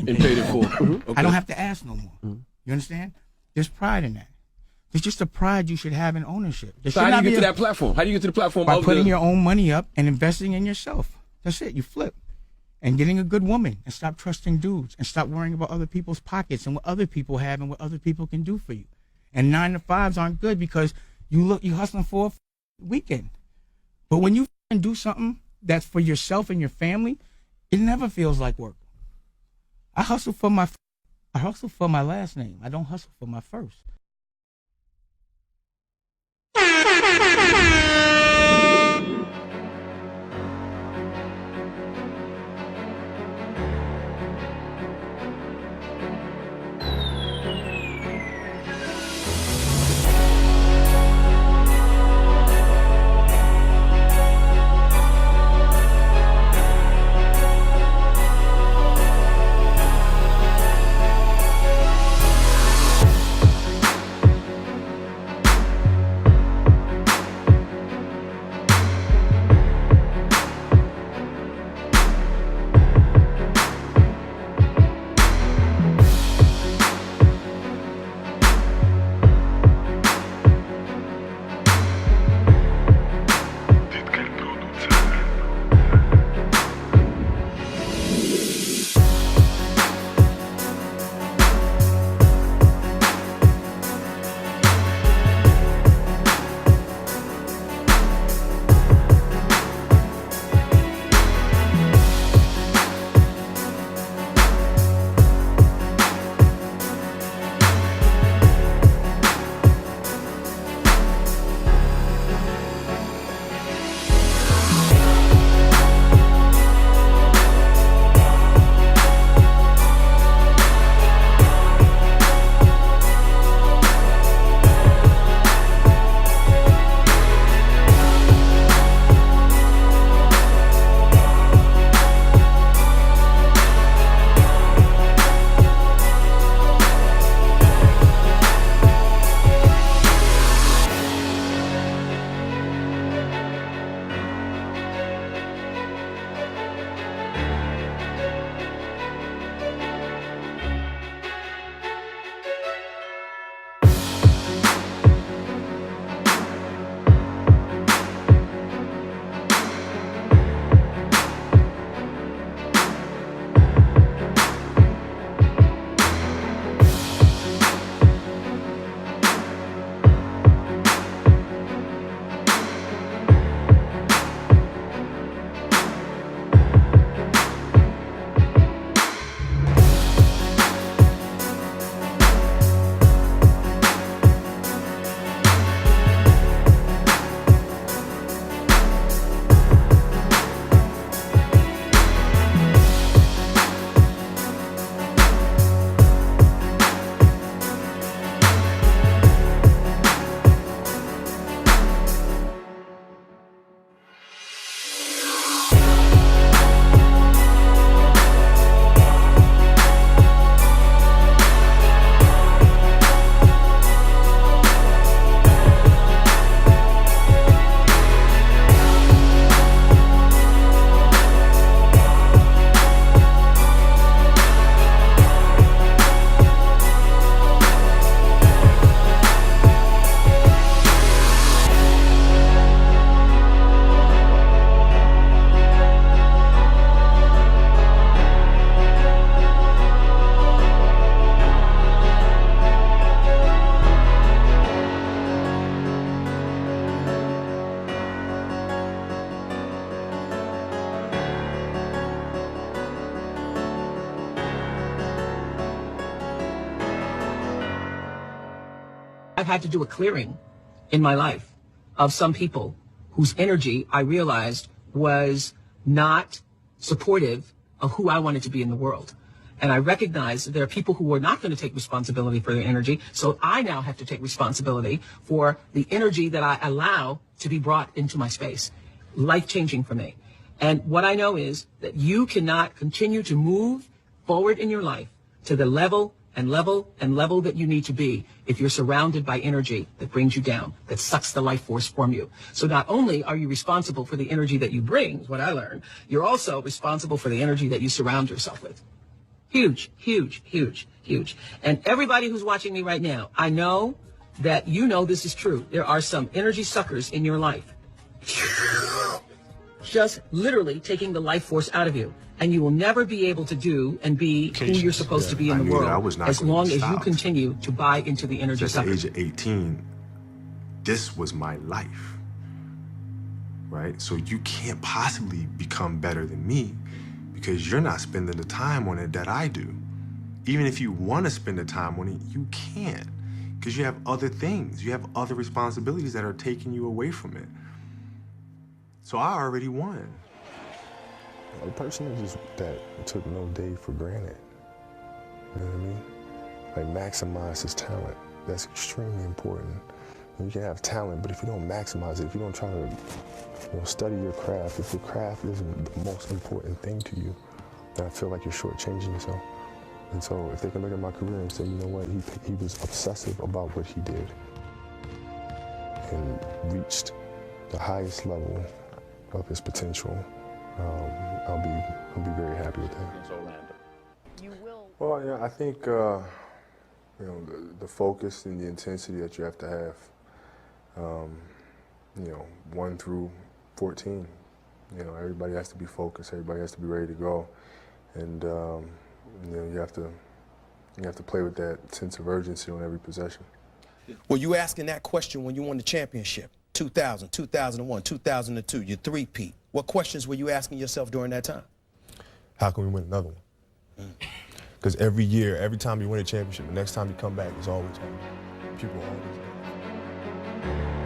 and paid it full. Okay. I don't have to ask no more. You understand? There's pride in that. There's just a pride you should have in ownership. So how do you get to that platform? How do you get to the platform? By putting your own money up and investing in yourself. That's it. You flip. And getting a good woman and stop trusting dudes and stop worrying about other people's pockets and what other people have and what other people can do for you. And 9 to 5s aren't good because you hustling for a weekend. But when you do something that's for yourself and your family, it never feels like work. I hustle for my last name. I don't hustle for my first. I've had to do a clearing in my life of some people whose energy I realized was not supportive of who I wanted to be in the world. And I recognized that there are people who are not going to take responsibility for their energy. So I now have to take responsibility for the energy that I allow to be brought into my space. Life-changing for me. And what I know is that you cannot continue to move forward in your life to the level that you need to be if you're surrounded by energy that brings you down, that sucks the life force from you. So not only are you responsible for the energy that you bring, is what I learned, you're also responsible for the energy that you surround yourself with. Huge, huge, huge, huge. And everybody who's watching me right now, I know that you know this is true. There are some energy suckers in your life. Just literally taking the life force out of you. And you will never be able to do and be who you're supposed to be in the world as long as you continue to buy into the energy sucker. At the age of 18, this was my life, right? So you can't possibly become better than me because you're not spending the time on it that I do. Even if you want to spend the time on it, you can't because you have other things. You have other responsibilities that are taking you away from it. So I already won. A person that took no day for granted, you know what I mean? Like maximize his talent. That's extremely important. You can have talent, but if you don't maximize it, if you don't try to study your craft, if your craft isn't the most important thing to you, then I feel like you're shortchanging yourself. And so if they can look at my career and say, you know what, he was obsessive about what he did and reached the highest level of his potential, I'll be very happy with that. You will. Well, yeah, I think the focus and the intensity that you have to have. 1 through 14. Everybody has to be focused. Everybody has to be ready to go, and you have to play with that sense of urgency on every possession. Were you asking that question when you won the championship? 2000, 2001, 2002, your three-peat. What questions were you asking yourself during that time? How can we win another one? Because every year, every time you win a championship, the next time you come back, it's always happening. People always.